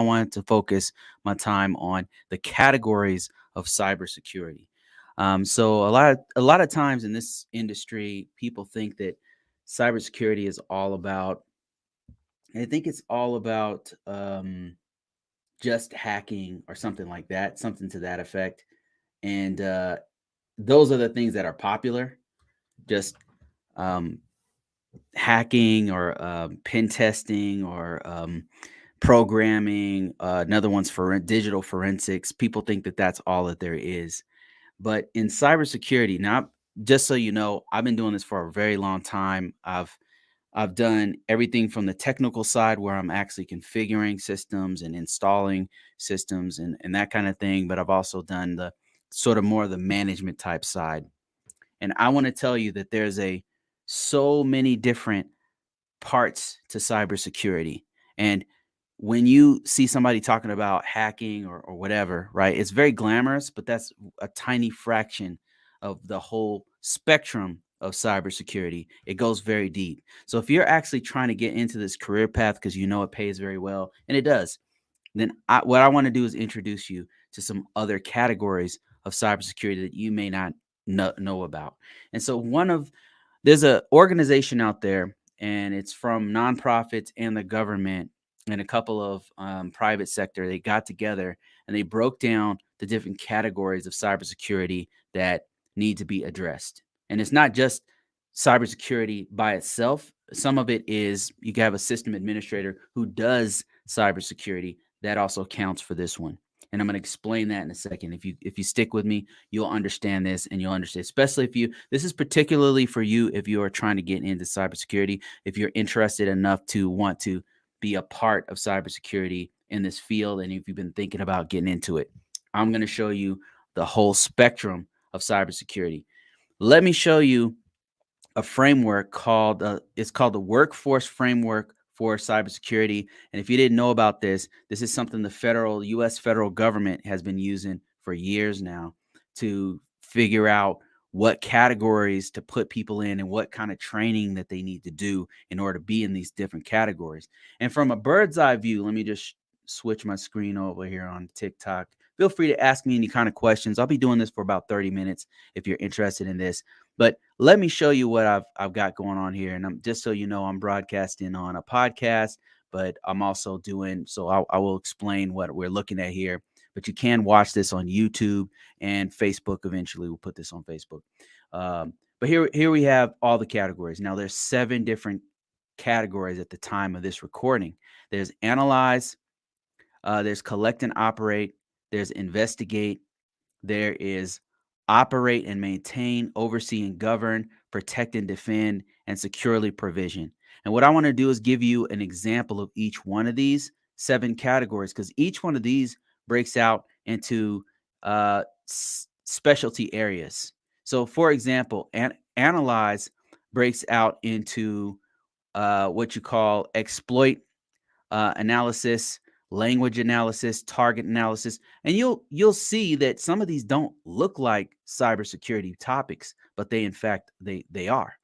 I wanted to focus my time on the categories of cybersecurity. So a lot of times in this industry, people think that cybersecurity is all about. I think it's all about just hacking or something like that, something to that effect. And those are the things that are popular. Just um, hacking or pen testing or programming. Another one's for digital forensics. People think that that's all that there is. But in cybersecurity, now, just so you know, I've been doing this for a very long time. I've done everything from the technical side where I'm actually configuring systems and installing systems and that kind of thing. But I've also done the sort of more of the management type side. And I want to tell you that there's a so many different parts to cybersecurity. And when you see somebody talking about hacking or whatever, right, it's very glamorous, but that's a tiny fraction of the whole spectrum of cybersecurity. It goes very deep. So if you're actually trying to get into this career path because you know it pays very well, and it does, then what I want to do is introduce you to some other categories of cybersecurity that you may not know about. And so there's a organization out there, and it's from nonprofits and the government and a couple of private sector. They got together and they broke down the different categories of cybersecurity that need to be addressed. And it's not just cybersecurity by itself. Some of it is you can have a system administrator who does cybersecurity. That also counts for this one. And I'm going to explain that in a second. If you stick with me, you'll understand this, and you'll understand, especially if you, this is particularly for you if you are trying to get into cybersecurity, if you're interested enough to want to be a part of cybersecurity in this field, and if you've been thinking about getting into it. I'm going to show you the whole spectrum of cybersecurity. Let me show you a framework called it's called the Workforce Framework for Cybersecurity. And if you didn't know about this, this is something the U.S. federal government has been using for years now to figure out what categories to put people in and what kind of training that they need to do in order to be in these different categories. And from a bird's eye view, let me just switch my screen over here on TikTok. Feel free to ask me any kind of questions. I'll be doing this for about 30 minutes if you're interested in this. But let me show you what I've got going on here. And I'm just so you know, I'm broadcasting on a podcast, but I'm also doing so I will explain what we're looking at here. But you can watch this on YouTube and Facebook. Eventually, we'll put this on Facebook. But here we have all the categories. Now, there's 7 different categories at the time of this recording. There's analyze, there's collect and operate, there's investigate, there is operate and maintain, oversee and govern, protect and defend, and securely provision. And what I want to do is give you an example of each one of these 7 categories, because each one of these breaks out into specialty areas. So, for example, analyze breaks out into what you call exploit analysis, language analysis, target analysis, and you'll see that some of these don't look like cybersecurity topics, but they in fact they are.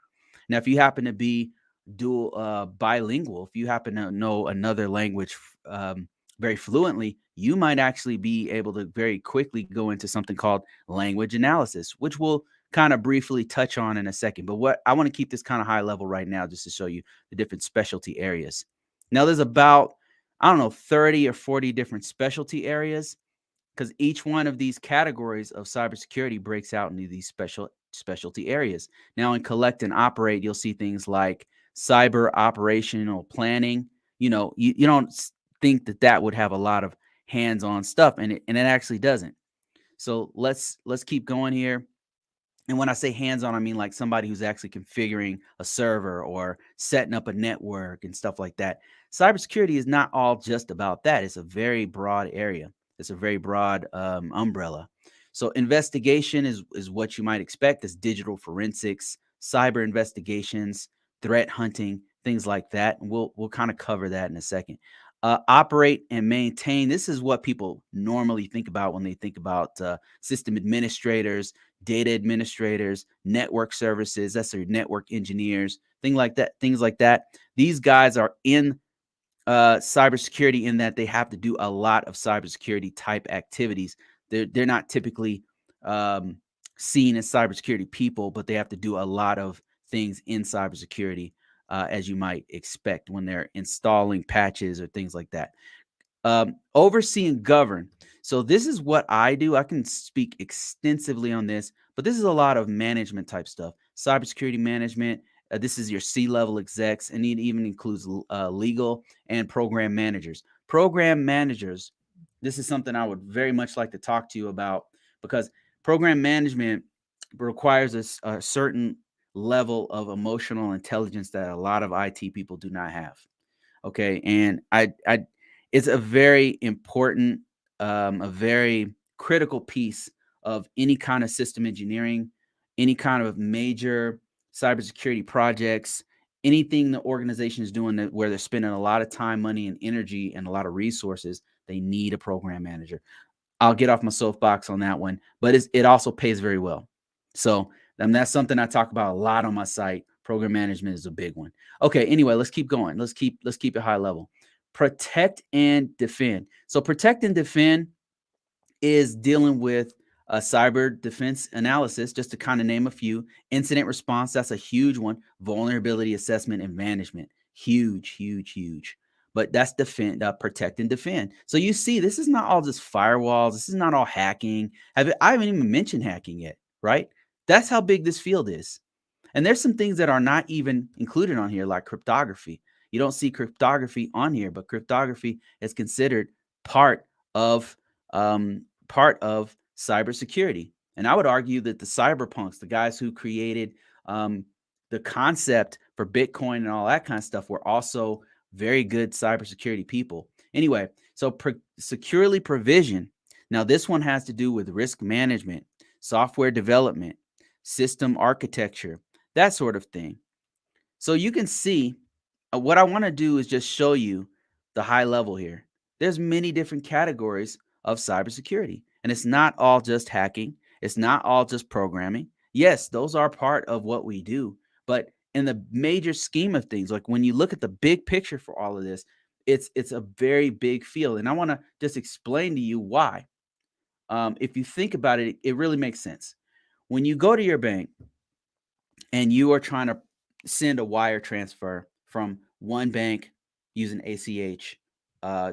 Now, if you happen to be dual bilingual, if you happen to know another language very fluently, you might actually be able to very quickly go into something called language analysis, which we'll kind of briefly touch on in a second. But what I want to keep this kind of high level right now, just to show you the different specialty areas. Now, there's about, I don't know, 30 or 40 different specialty areas, because each one of these categories of cybersecurity breaks out into these specialty areas. Now, in collect and operate, you'll see things like cyber operational planning. You don't think that would have a lot of hands-on stuff, and it actually doesn't. So let's keep going here. And when I say hands-on, I mean like somebody who's actually configuring a server or setting up a network and stuff like that. Cybersecurity is not all just about that. It's a very broad area. It's a very broad umbrella. So investigation is what you might expect. It's digital forensics, cyber investigations, threat hunting, things like that. And we'll kind of cover that in a second. Operate and maintain. This is what people normally think about when they think about system administrators, data administrators, network services. That's their network engineers, things like that. These guys are in cybersecurity in that they have to do a lot of cybersecurity type activities. They're not typically um, seen as cybersecurity people, but they have to do a lot of things in cybersecurity, as you might expect when they're installing patches or things like that. Oversee and govern. So this is what I do. I can speak extensively on this, but this is a lot of management type stuff. Cybersecurity management. This is your C-level execs, and it even includes legal and program managers. Program managers. This is something I would very much like to talk to you about because program management requires a certain level of emotional intelligence that a lot of IT people do not have. Okay, and I it's a very important, a very critical piece of any kind of system engineering, any kind of major cybersecurity projects, anything the organization is doing that where they're spending a lot of time, money, and energy and a lot of resources. They need a program manager. I'll get off my soapbox on that one, but it also pays very well. So that's something I talk about a lot on my site. Program management is a big one. Okay, anyway, let's keep going. Let's keep it high level. Protect and defend. So protect and defend is dealing with a cyber defense analysis, just to kind of name a few. Incident response, that's a huge one. Vulnerability assessment and management, huge, huge, huge. But that's defend, protect and defend. So you see, this is not all just firewalls. This is not all hacking. I haven't even mentioned hacking yet, right? That's how big this field is. And there's some things that are not even included on here, like cryptography. You don't see cryptography on here, but cryptography is considered part of cybersecurity. And I would argue that the cyberpunks, the guys who created um, the concept for Bitcoin and all that kind of stuff, were also very good cybersecurity people. Anyway, so securely provision. Now, this one has to do with risk management, software development, system architecture, that sort of thing. So you can see what I want to do is just show you the high level here. There's many different categories of cybersecurity, and it's not all just hacking. It's not all just programming. Yes, those are part of what we do, but in the major scheme of things, like when you look at the big picture for all of this, it's a very big field, and I want to just explain to you why. If you think about it, it really makes sense. When you go to your bank and you are trying to send a wire transfer from one bank using ACH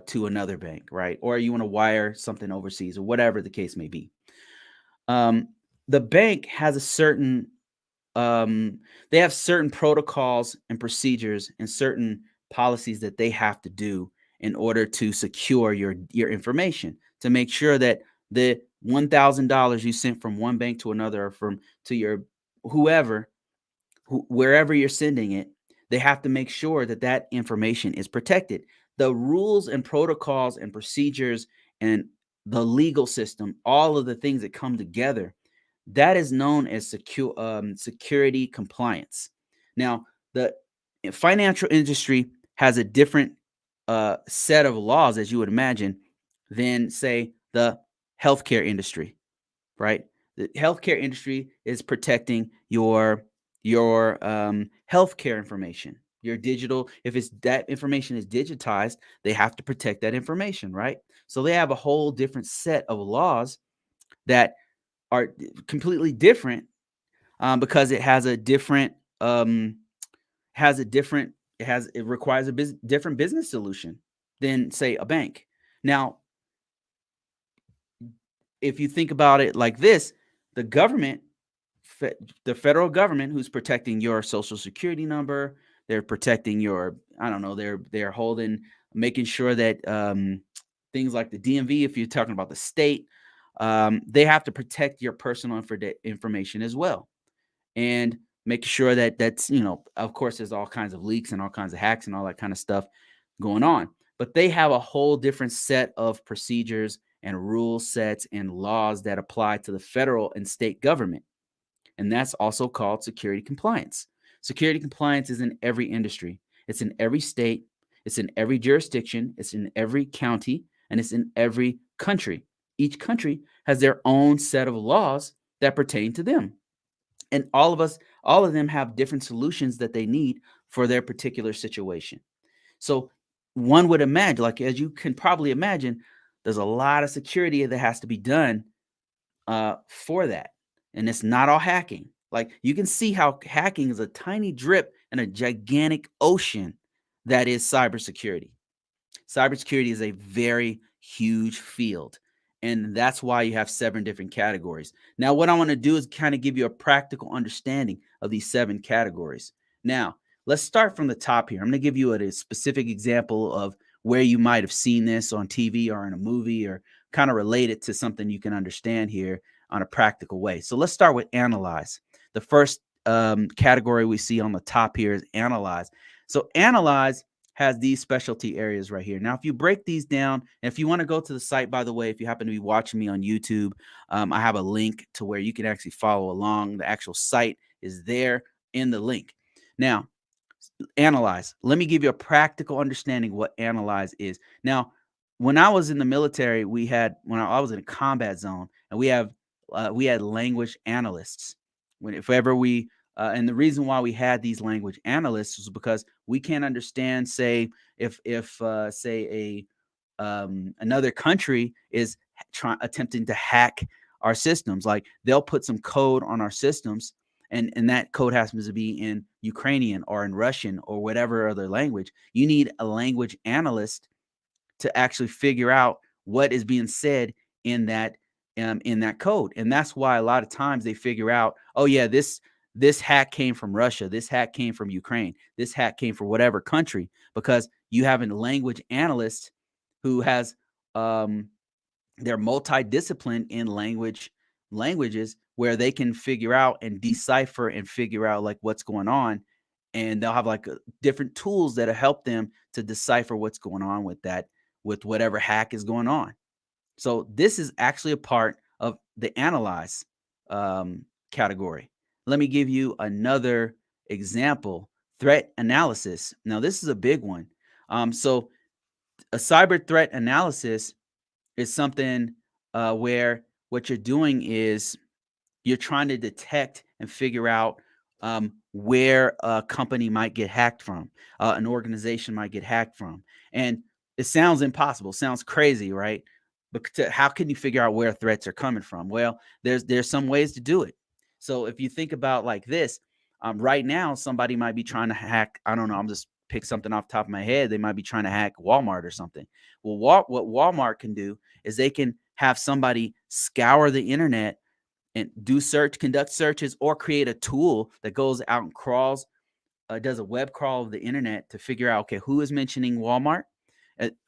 to another bank, right? Or you want to wire something overseas or whatever the case may be. Um, the bank has a certain they have certain protocols and procedures and certain policies that they have to do in order to secure your information, to make sure that the $1,000 you sent from one bank to another, or from to your whoever, wherever you're sending it, they have to make sure that that information is protected. The rules and protocols and procedures and the legal system, all of the things that come together, that is known as security compliance. Now, the financial industry has a different set of laws, as you would imagine, than, say, the healthcare industry, right? The healthcare industry is protecting your healthcare information, your digital. If it's that information is digitized, they have to protect that information, right? So they have a whole different set of laws that are completely different, because it has a different has a different it requires a different business solution than, say, a bank. Now, if you think about it like this, the government, the federal government, who's protecting your social security number, they're protecting your, I don't know, they're holding, making sure that things like the DMV, if you're talking about the state, they have to protect your personal information as well, and making sure that that's, of course, there's all kinds of leaks and all kinds of hacks and all that kind of stuff going on. But they have a whole different set of procedures and rule sets and laws that apply to the federal and state government. And that's also called security compliance. Security compliance is in every industry, it's in every state, it's in every jurisdiction, it's in every county, and it's in every country. Each country has their own set of laws that pertain to them. And all of them have different solutions that they need for their particular situation. So one would imagine, like as you can probably imagine, there's a lot of security that has to be done for that. And it's not all hacking. Like you can see how hacking is a tiny drip in a gigantic ocean that is cybersecurity. Cybersecurity is a very huge field. And that's why you have 7 different categories. Now, what I want to do is kind of give you a practical understanding of these 7 categories. Now, let's start from the top here. I'm going to give you a specific example of where you might have seen this on TV or in a movie, or kind of relate it to something you can understand here on a practical way. So let's start with analyze. The first category we see on the top here is analyze. So analyze has these specialty areas right here. Now, if you break these down, and if you want to go to the site, by the way, if you happen to be watching me on YouTube, I have a link to where you can actually follow along. The actual site is there in the link. Now, analyze. Let me give you a practical understanding what analyze is. Now, when I was in the military, when I was in a combat zone, and we had language analysts. If ever we and the reason why we had these language analysts was because we can't understand, say, if say another country is attempting to hack our systems. Like they'll put some code on our systems, and that code happens to be in Ukrainian or in Russian or whatever other language. You need a language analyst to actually figure out what is being said in that code. And that's why a lot of times they figure out, oh yeah, this hack came from Russia, this hack came from Ukraine, this hack came from whatever country, because you have a language analyst who has they're multidisciplined in languages where they can figure out and decipher and figure out like what's going on, and they'll have like different tools that'll help them to decipher what's going on with whatever hack is going on. So this is actually a part of the analyze category. Let me give you another example: threat analysis. Now this is a big one. So a cyber threat analysis is something where what you're doing is you're trying to detect and figure out where a company might get hacked from, an organization might get hacked from. And it sounds impossible, sounds crazy, right? But how can you figure out where threats are coming from? Well, there's some ways to do it. So if you think about like this, right now somebody might be trying to hack. I don't know. I'm just pick something off the top of my head. They might be trying to hack Walmart or something. Well, what Walmart can do is they can have somebody scour the internet and conduct searches, or create a tool that goes out and crawls, does a web crawl of the internet to figure out, okay, who is mentioning Walmart,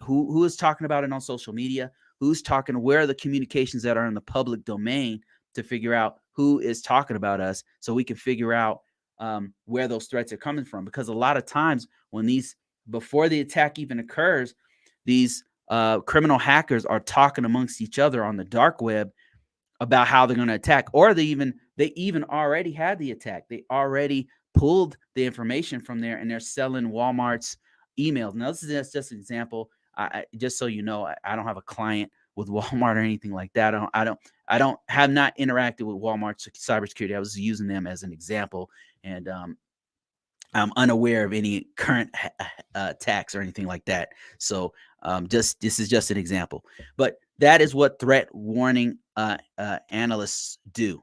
who is talking about it on social media, where are the communications that are in the public domain, to figure out who is talking about us, so we can figure out where those threats are coming from. Because a lot of times before the attack even occurs, these criminal hackers are talking amongst each other on the dark web about how they're going to attack, or they even already had the attack. They already pulled the information from there, and they're selling Walmart's emails. Now, this is just an example. Just so you know, I don't have a client with Walmart or anything like that. Have not interacted with Walmart's cybersecurity. I was using them as an example, and I'm unaware of any current attacks or anything like that. So this is just an example, but that is what threat warning analysts do.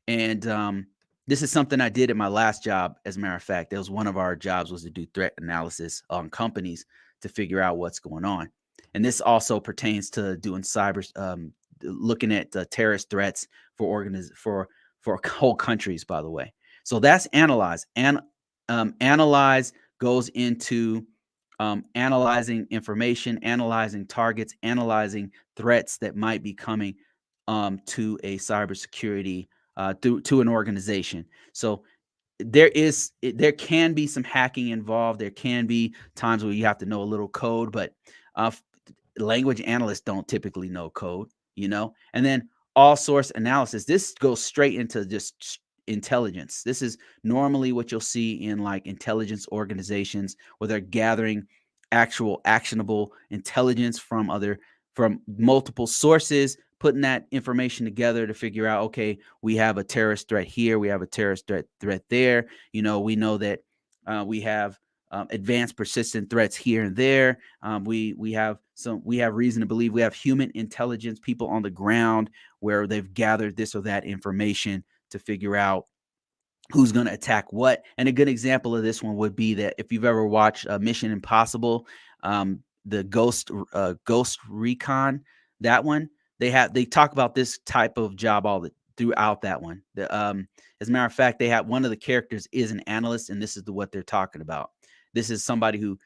And this is something I did at my last job. As a matter of fact, that was one of our jobs, was to do threat analysis on companies to figure out what's going on. And this also pertains to doing looking at terrorist threats for whole countries, by the way. So that's analyze. And analyze goes into analyzing information, analyzing targets, analyzing threats that might be coming to a cybersecurity to an organization. So there can be some hacking involved. There can be times where you have to know a little code, but uh, language analysts don't typically know code, And then all source analysis. This goes straight into just intelligence. This is normally what you'll see in like intelligence organizations, where they're gathering actual actionable intelligence from multiple sources, putting that information together to figure out, okay, we have a terrorist threat here, we have a terrorist threat there. We know that we have advanced persistent threats here and there. We have reason to believe we have human intelligence people on the ground where they've gathered this or that information to figure out who's going to attack what. And a good example of this one would be that if you've ever watched Mission Impossible, the Ghost Recon, that one, they talk about this type of job throughout that one. As a matter of fact, they have one of the characters is an analyst, and this is what they're talking about. This is somebody who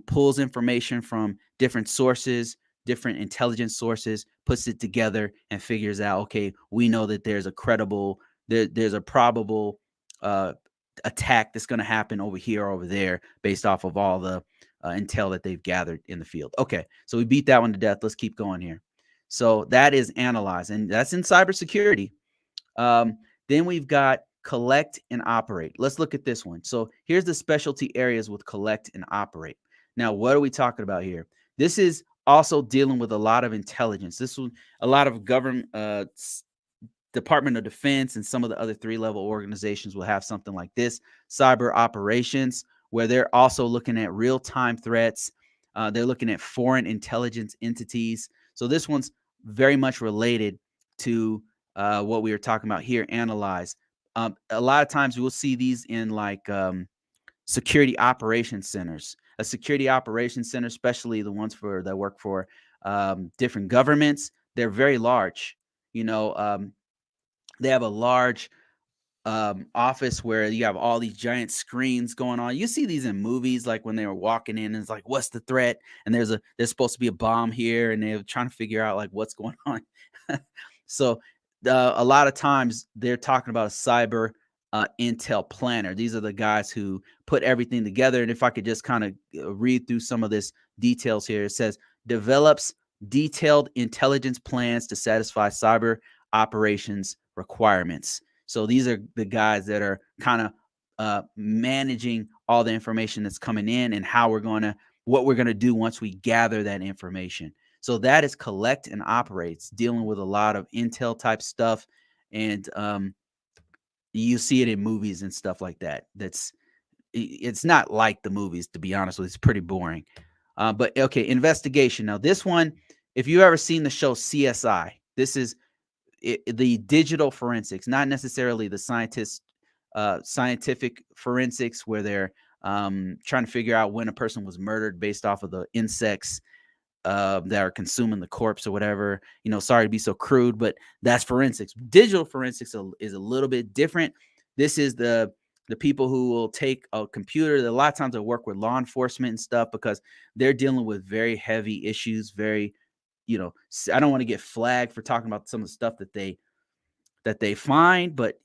pulls information from different sources, different intelligence sources, puts it together, and figures out, okay, we know that there's a probable uh, attack that's going to happen over here or over there based off of all the intel that they've gathered in the field. Okay, so we beat that one to death. Let's keep going here. So that is analyze, and that's in cybersecurity. Then we've got collect and operate. Let's look at this one. So here's the specialty areas with collect and operate. Now, what are we talking about here? This is also dealing with a lot of intelligence. This was a lot of government Department of Defense and some of the other 3-level organizations will have something like this, cyber operations, where they're also looking at real-time threats. They're looking at foreign intelligence entities. So this one's very much related to what we were talking about here, analyze. A lot of times we'll see these in like security operations centers. A security operations center, especially the ones that work for different governments, they're very large. They have a large office where you have all these giant screens going on. You see these in movies, like when they were walking in, and it's like, what's the threat? And there's supposed to be a bomb here, and they're trying to figure out like what's going on. So a lot of times they're talking about a cyber intel planner. These are the guys who put everything together. And if I could just kind of read through some of this details here, it says develops detailed intelligence plans to satisfy cyber operations requirements. So these are the guys that are kind of managing all the information that's coming in and what we're going to do once we gather that information. So that is collect and operates, dealing with a lot of intel type stuff. And you see it in movies and stuff like that. It's not like the movies, to be honest with you. It's pretty boring. But okay, investigation. Now this one, if you've ever seen the show CSI, this is the digital forensics, not necessarily the scientific forensics where they're trying to figure out when a person was murdered based off of the insects that are consuming the corpse or whatever. Sorry to be so crude, but that's forensics. Digital forensics is a little bit different. This is the people who will take a computer. A lot of times they work with law enforcement and stuff because they're dealing with very heavy issues, I don't want to get flagged for talking about some of the stuff that they find, but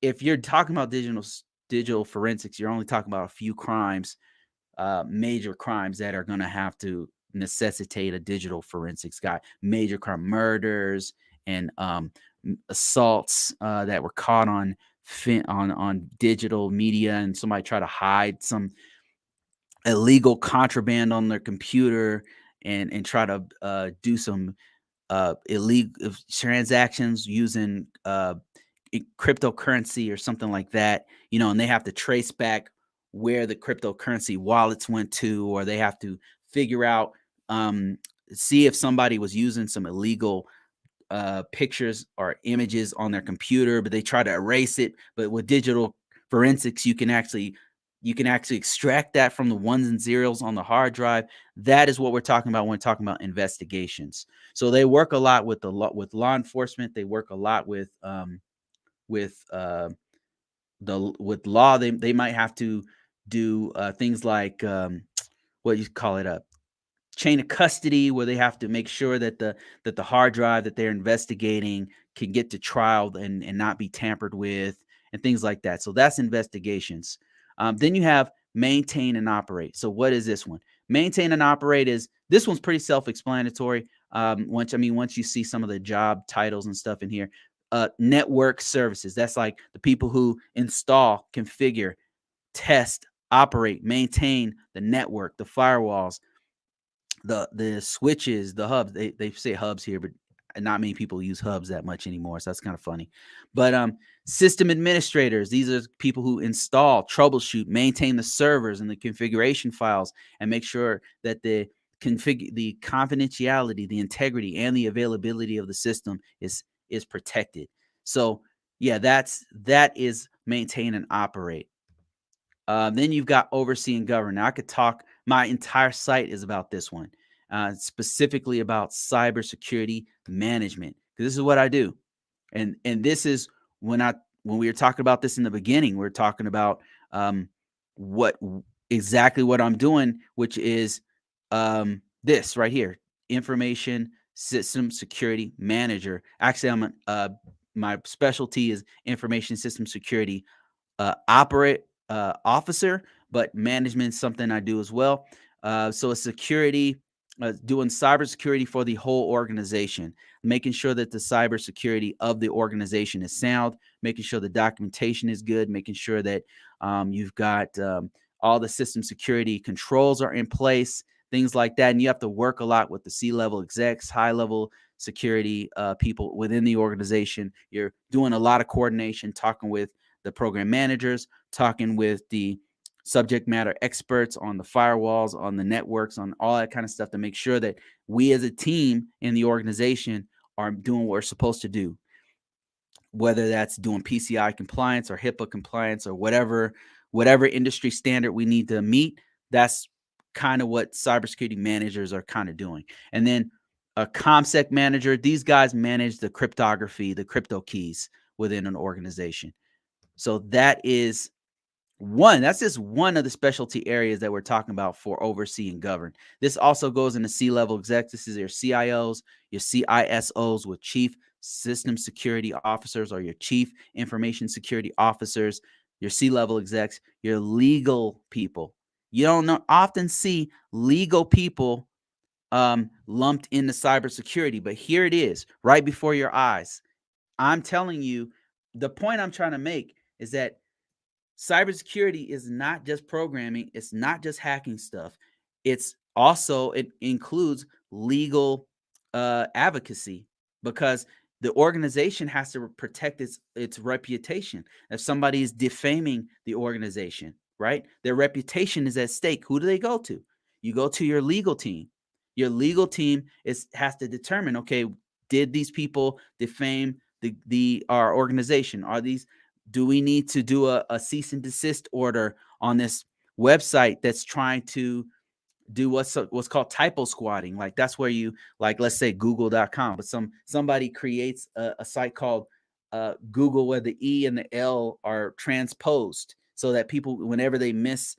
if you're talking about digital forensics, you're only talking about a few crimes, major crimes that are going to have to necessitate a digital forensics guy. Major crime, murders and assaults that were caught on digital media, and somebody try to hide some illegal contraband on their computer and try to do some illegal transactions using cryptocurrency or something like that, and they have to trace back where the cryptocurrency wallets went to, or they have to figure out, see if somebody was using some illegal pictures or images on their computer, but they try to erase it. But with digital forensics, you can actually extract that from the ones and zeros on the hard drive. That is what we're talking about when we're talking about investigations. So they work a lot with law enforcement. They work a lot with law. They might have to do things like what you call it, a chain of custody, where they have to make sure that the hard drive that they're investigating can get to trial and not be tampered with, and things like that. So that's investigations. Then you have maintain and operate. So what is this one? Maintain and operate this one's pretty self-explanatory. Once you see some of the job titles and stuff in here, network services. That's like the people who install, configure, test, operate, maintain the network, the firewalls, the switches, the hubs. They say hubs here, but not many people use hubs that much anymore, so that's kind of funny. But system administrators, these are people who install, troubleshoot, maintain the servers and the configuration files, and make sure that the confidentiality, the integrity, and the availability of the system is protected. So yeah, that is maintain and operate. Then you've got oversee and govern. Now I could talk. My entire site is about this one, specifically about cybersecurity management, because this is what I do. And this is when we were talking about this in the beginning, we are talking about what exactly what I'm doing, which is this right here, information system security manager. Actually, my specialty is information system security operate officer, but management is something I do as well. So a security, doing cybersecurity for the whole organization, making sure that the cybersecurity of the organization is sound, making sure the documentation is good, making sure that you've got all the system security controls are in place, things like that. And you have to work a lot with the C-level execs, high-level security people within the organization. You're doing a lot of coordination, talking with the program managers, talking with the subject matter experts on the firewalls, on the networks, on all that kind of stuff to make sure that we as a team in the organization are doing what we're supposed to do, whether that's doing PCI compliance or HIPAA compliance or whatever industry standard we need to meet. That's kind of what cybersecurity managers are kind of doing. And then a ComSec manager, these guys manage the cryptography, the crypto keys within an organization. So that's just one of the specialty areas that we're talking about for oversee and govern. This also goes into C-level execs. This is your CIOs, your CISOs with chief system security officers or your chief information security officers, your C-level execs, your legal people. You don't often see legal people lumped into cybersecurity, but here it is right before your eyes. I'm telling you, the point I'm trying to make is that cybersecurity is not just programming, it's not just hacking stuff. It includes legal advocacy, because the organization has to protect its reputation. If somebody is defaming the organization, right? Their reputation is at stake. Who do they go to? You go to your legal team. Your legal team has to determine, okay, did these people defame our organization? Do we need to do a cease and desist order on this website that's trying to do what's called typo squatting? Like, that's where you, like, let's say google.com, but somebody creates a site called Google, where the E and the L are transposed, so that people, whenever they miss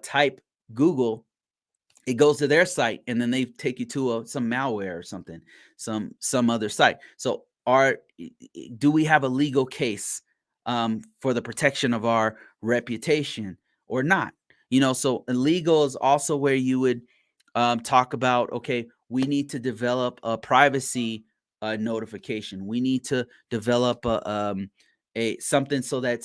type Google, it goes to their site, and then they take you to some malware or something, some other site. So do we have a legal case for the protection of our reputation or not? So legal is also where you would talk about, okay, we need to develop a privacy notification. We need to develop a something, so that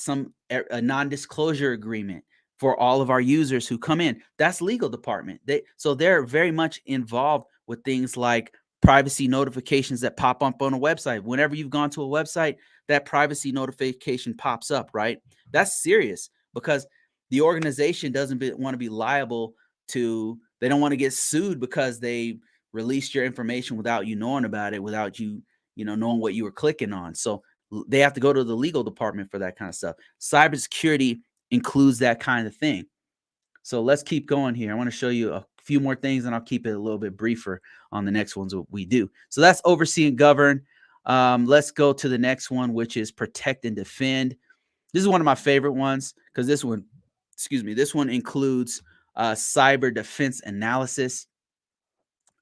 a non-disclosure agreement for all of our users who come in. That's legal department. They're very much involved with things like privacy notifications that pop up on a website. Whenever you've gone to a website, that privacy notification pops up, right? That's serious, because the organization doesn't want to be liable they don't want to get sued because they released your information without you knowing about it, without you knowing what you were clicking on. So they have to go to the legal department for that kind of stuff. Cybersecurity includes that kind of thing. So let's keep going here. I want to show you a few more things, and I'll keep it a little bit briefer on the next ones we do. So that's oversee and govern. Let's go to the next one, which is protect and defend. This is one of my favorite ones, because this one includes cyber defense analysis.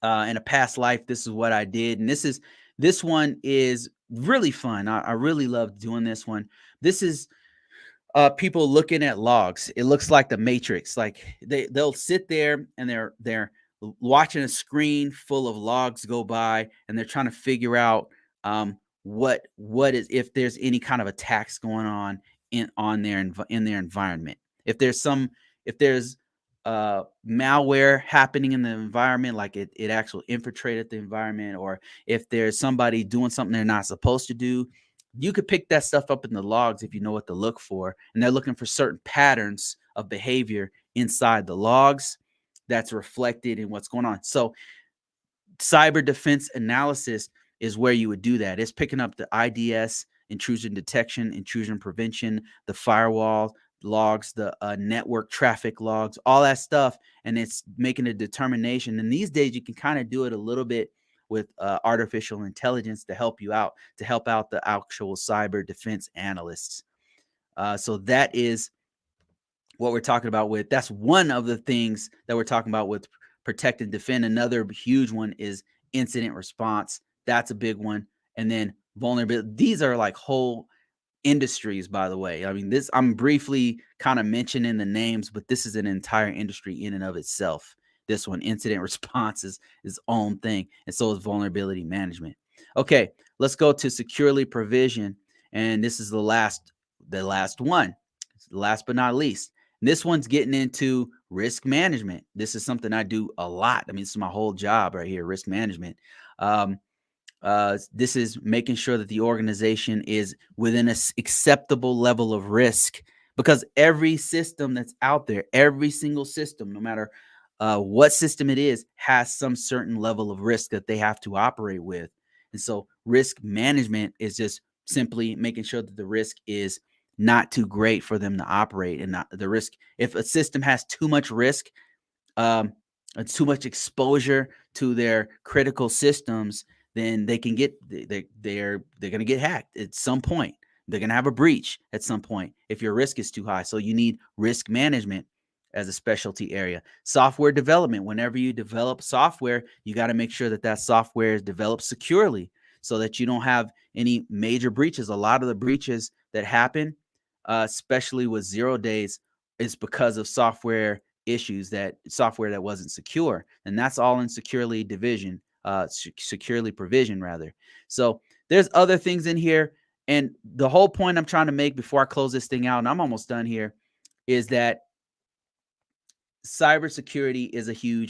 In a past life, this is what I did, and this one is really fun. I really love doing this one. This is people looking at logs. It looks like the Matrix. Like they'll sit there and they're watching a screen full of logs go by, and they're trying to figure out what is, if there's any kind of attacks going on in their environment. If there's malware happening in the environment, like it actually infiltrated the environment, or if there's somebody doing something they're not supposed to do, you could pick that stuff up in the logs if you know what to look for. And they're looking for certain patterns of behavior inside the logs that's reflected in what's going on. So cyber defense analysis is where you would do that. It's picking up the IDS, intrusion detection, intrusion prevention, the firewall logs, the network traffic logs, all that stuff. And it's making a determination. And these days, you can kind of do it a little bit with artificial intelligence to help you out, to help out the actual cyber defense analysts. So that is what we're talking about with, that's one of the things that we're talking about with protect and defend. Another huge one is incident response. That's a big one. And then vulnerability. These are like whole industries, by the way. I mean, this, I'm briefly kind of mentioning the names, but this is an entire industry in and of itself. This one, incident response, is its own thing, and so is vulnerability management. Okay, let's go to securely provision, and this is the last one, last but not least. And this one's getting into risk management. This is something I do a lot. I mean, this is my whole job right here, risk management. This is making sure that the organization is within an acceptable level of risk, because every system that's out there, every single system, no matter what system it is, has some certain level of risk that they have to operate with. And so risk management is just simply making sure that the risk is not too great for them to operate, and not the risk. If a system has too much risk, it's too much exposure to their critical systems, then they can get they're going to get hacked at some point. They're going to have a breach at some point if your risk is too high. So you need risk management as a specialty area. Software development. Whenever you develop software, you got to make sure that that software is developed securely so that you don't have any major breaches. A lot of the breaches that happen, especially with 0 days, is because of software issues, that software that wasn't secure. And that's all in securely division, securely provision rather. So there's other things in here. And the whole point I'm trying to make before I close this thing out, and I'm almost done here, is that cybersecurity is a huge